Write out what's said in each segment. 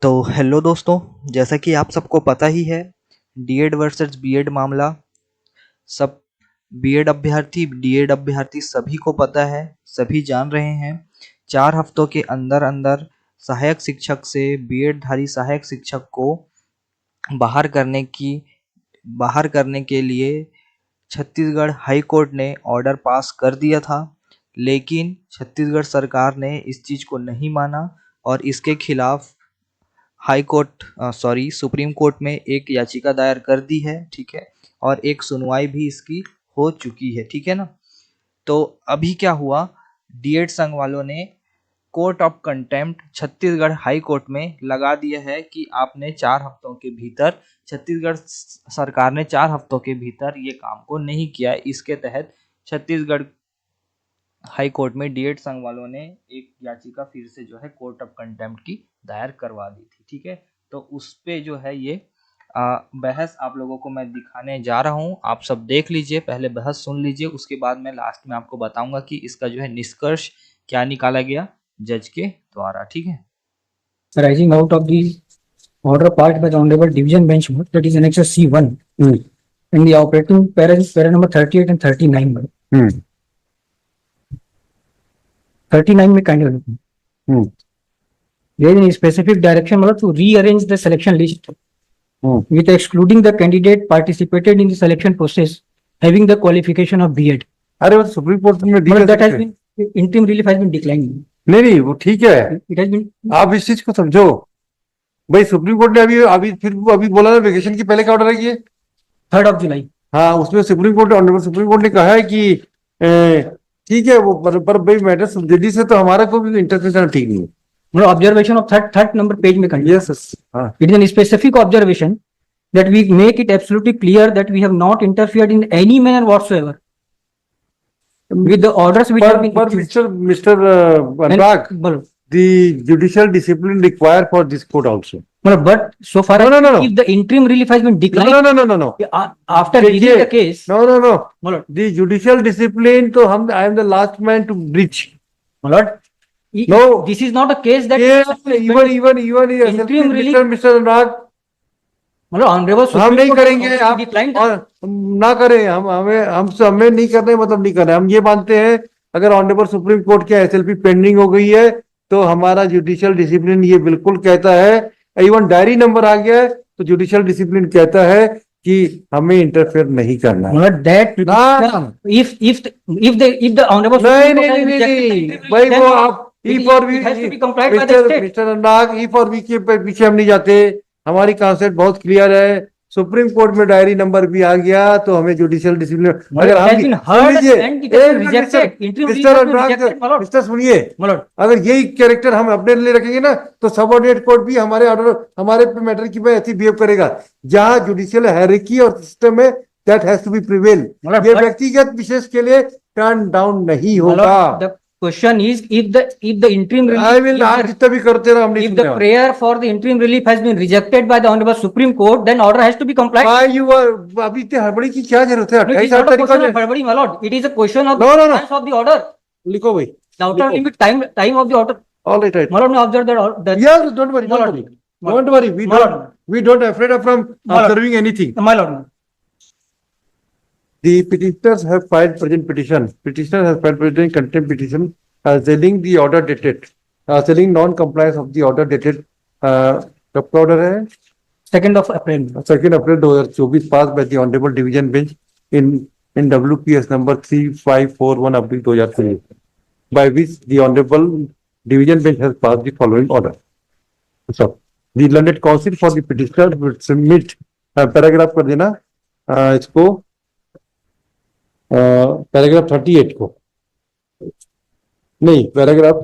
तो हेलो दोस्तों, जैसा कि आप सबको पता ही है, डीएड वर्सेस बीएड मामला सब डीएड अभ्यर्थी सभी को पता है, सभी जान रहे हैं। 4 हफ्तों के अंदर अंदर सहायक शिक्षक से बीएड धारी सहायक शिक्षक को बाहर करने की बाहर करने के लिए छत्तीसगढ़ हाई कोर्ट ने ऑर्डर पास कर दिया था, लेकिन छत्तीसगढ़ सरकार ने इस चीज़ को नहीं माना और इसके खिलाफ सुप्रीम कोर्ट में एक याचिका दायर कर दी है, ठीक है। और एक सुनवाई भी इसकी हो चुकी है, ठीक है ना। तो अभी क्या हुआ, डीएड संघ वालों ने court of contempt Chhattisgarh high court में लगा दिया है कि आपने 4 हफ्तों के भीतर छत्तीसगढ़ सरकार ने 4 हफ्तों के भीतर ये काम को नहीं किया। इसके तहत छत्तीसगढ़ हाई कोर्ट में डीएड संघ वालों ने एक याचिका फिर से जो है कोर्ट ऑफ कंटेम्प्ट की दायर करवा दी थी, ठीक है। तो उस पे जो है ये बहस आप लोगों को मैं दिखाने जा रहा हूँ। आप सब देख लीजिए, पहले बहस सुन लीजिए, उसके बाद मैं लास्ट में आपको बताऊंगा कि इसका जो है निष्कर्ष क्या निकाला गया जज के द्वारा, ठीक है। Arising out of the order passed by the Honorable Division Bench, that is Annexure C1, in the operating para number 38 and 39. 39 में kind of there is a specific direction मतलब to rearrange the selection list with excluding the candidate participated in the selection process having the qualification of B.Ed. अरे वो supreme court में But that has been interim relief has been declined. नहीं वो ठीक है, It has been आप इस चीज को समझो भाई। सुप्रीम कोर्ट ने अभी बोला ना वेकेशन की पहले का ऑर्डर है ये 3rd of July. हाँ, उसमें सुप्रीम कोर्ट ने कहा है कि ठीक है वो पर भाई मैटर जल्दी से तो हमारा को भी इंटरप्रिटेशन ठीक नहीं है। मतलब observation of third number page में यस हाँ, it is a specific observation that we make it absolutely clear that we have not interfered in any manner whatsoever with the orders which have been issued. Mr. Anurag, बोलो the judicial discipline required for this court also. मतलब but so far No. if the interim relief has been declined No. after reading the case No. बोलो The judicial discipline तो I am the last man to breach. मतलब No. this is not a case that even interim relief Mr. Anurag, मतलब honourable हम नहीं करेंगे, आप decline और ना करें, हमें नहीं करना है, मतलब नहीं करना है। हम ये मानते हैं अगर ऑनरेबल सुप्रीम कोर्ट की एसएलपी पेंडिंग हो गई है तो हमारा जुडिशियल डिसिप्लिन ये बिल्कुल कहता है, इवन डायरी नंबर आ गया है तो जुडिशियल डिसिप्लिन कहता है कि हमें इंटरफेयर नहीं करना है। मतलब दैट if the honorable नहीं भाई, वो आप mister Anurag E for V के पीछे हम नहीं जाते। हमारी कॉन्सेप्ट बहुत क्लियर है, सुप्रीम कोर्ट में डायरी नंबर भी आ गया तो हमें जुडिशियल डिसिप्लिन अगर मिस्टर सुनिए, अगर यही कैरेक्टर हम अपने लिए रखेंगे ना तो सबऑर्डिनेट कोर्ट भी हमारे मैटर की ऐसी बिहेव करेगा। जहां जुडिशियल हायरार्की और सिस्टम है that has to be prevail, ये व्यक्तिगत विशेष के लिए टर्न डाउन नहीं होगा। Question is if the interim relief, I will not भी करते रहो, if the prayer for the interim relief has been rejected by the honorable Supreme Court, then order has to be complied. Why you are अभी इतने हड़बड़ी की क्या जरूरत है? 28 तारीख को हड़बड़ी my lord, it is a question of no of the order. लिखो भाई, the outer limit time of the order. All right. my lord ने observe that yes, don't worry, we don't afraid of from observing anything. my lord, the petitioners have filed present petition. Petitioner has filed present contempt petition selling the order dated, selling non-compliance of the order dated. कब का order है? 2nd of April. 2nd April 2024 passed by the Honorable Division Bench in WPS number 3541/2003, by which the Honorable Division Bench has passed the following order. So, the learned counsel for the petitioner will submit paragraph कर देना इसको paragraph 38 को नहीं, paragraph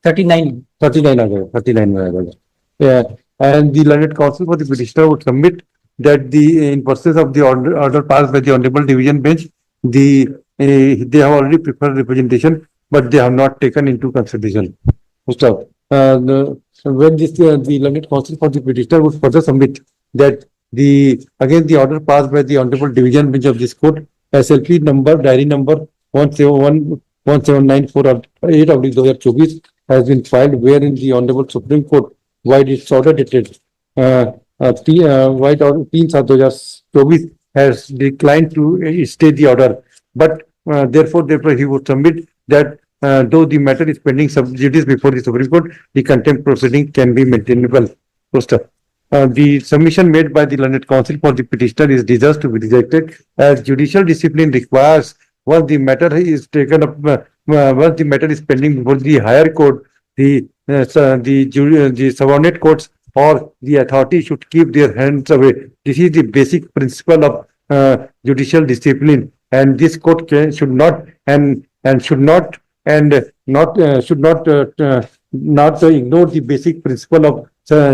39 आ गया, 39 में आ गया। And the learned counsel for the petitioner would submit that in process of the order passed by the Honorable Division Bench, they have already preferred representation, but they have not taken into consideration. When the learned counsel for the petitioner would further submit that against the order passed by the Honorable Division Bench of this court, SLP number, diary number 17948/2024 has been filed, wherein the Honorable Supreme Court while its order dated 3/7/2024 has declined to stay the order, but therefore he would submit that though the matter is pending sub judice before the Supreme Court, the contempt proceeding can be maintainable. Poster. The submission made by the learned counsel for the petitioner is deserves to be rejected, as judicial discipline requires once the matter is taken up, once the matter is pending before the higher court, the subordinate courts or the authority should keep their hands away. This is the basic principle of judicial discipline, and this court should not and should not and not should not ignore the basic principle of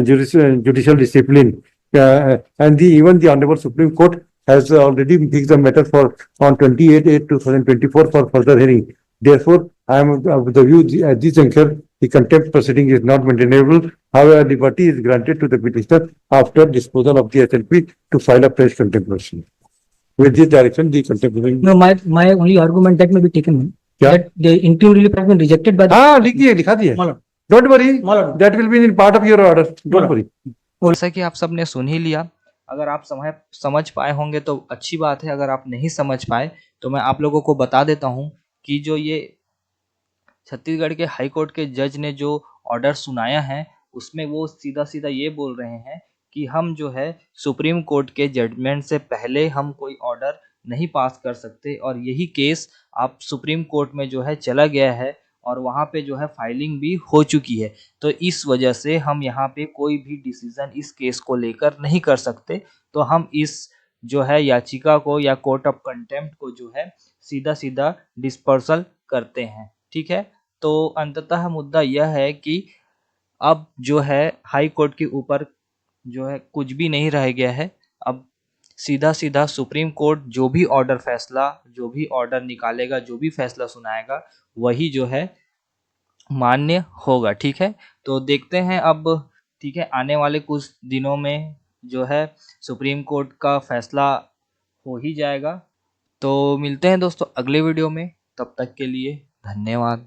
judicial discipline. And even the Honorable Supreme Court has already fixed the matter for on 28/8/2024 for further hearing. Therefore, I am of the view at this juncture the contempt proceeding is not maintainable. However, liberty is granted to the petitioner after disposal of the SLP to file a fresh contempt proceeding. With this direction, the contempt proceeding. No, my only argument that may be taken Yeah. that the interim relief has been rejected by the हाँ लिखिए लिखा दिए. My lord. Don't worry, My lord. that will be in part of your order. Don't worry. जैसा कि आप सबने सुन ही लिया, अगर आप समझ पाए होंगे तो अच्छी बात है, अगर आप नहीं समझ पाए तो मैं आप लोगों को बता देता हूं कि जो ये छत्तीसगढ़ के हाई कोर्ट के जज ने जो ऑर्डर सुनाया है उसमें वो सीधा सीधा ये बोल रहे हैं कि हम जो है सुप्रीम कोर्ट के जजमेंट से पहले हम कोई ऑर्डर नहीं पास कर सकते, और यही केस आप सुप्रीम कोर्ट में जो है चला गया है और वहाँ पे जो है फाइलिंग भी हो चुकी है, तो इस वजह से हम यहाँ पे कोई भी डिसीजन इस केस को लेकर नहीं कर सकते। तो हम इस जो है याचिका को या कोर्ट ऑफ कंटेम्प्ट को जो है सीधा सीधा डिस्पर्सल करते हैं। ठीक है, तो अंततः मुद्दा यह है कि अब जो है हाई कोर्ट के ऊपर जो है कुछ भी नहीं रह गया है। अब सीधा सीधा सुप्रीम कोर्ट जो भी ऑर्डर फैसला, जो भी ऑर्डर निकालेगा, जो भी फैसला सुनाएगा वही जो है मान्य होगा। ठीक है, तो देखते हैं अब। ठीक है, आने वाले कुछ दिनों में जो है सुप्रीम कोर्ट का फैसला हो ही जाएगा। तो मिलते हैं दोस्तों अगले वीडियो में, तब तक के लिए धन्यवाद।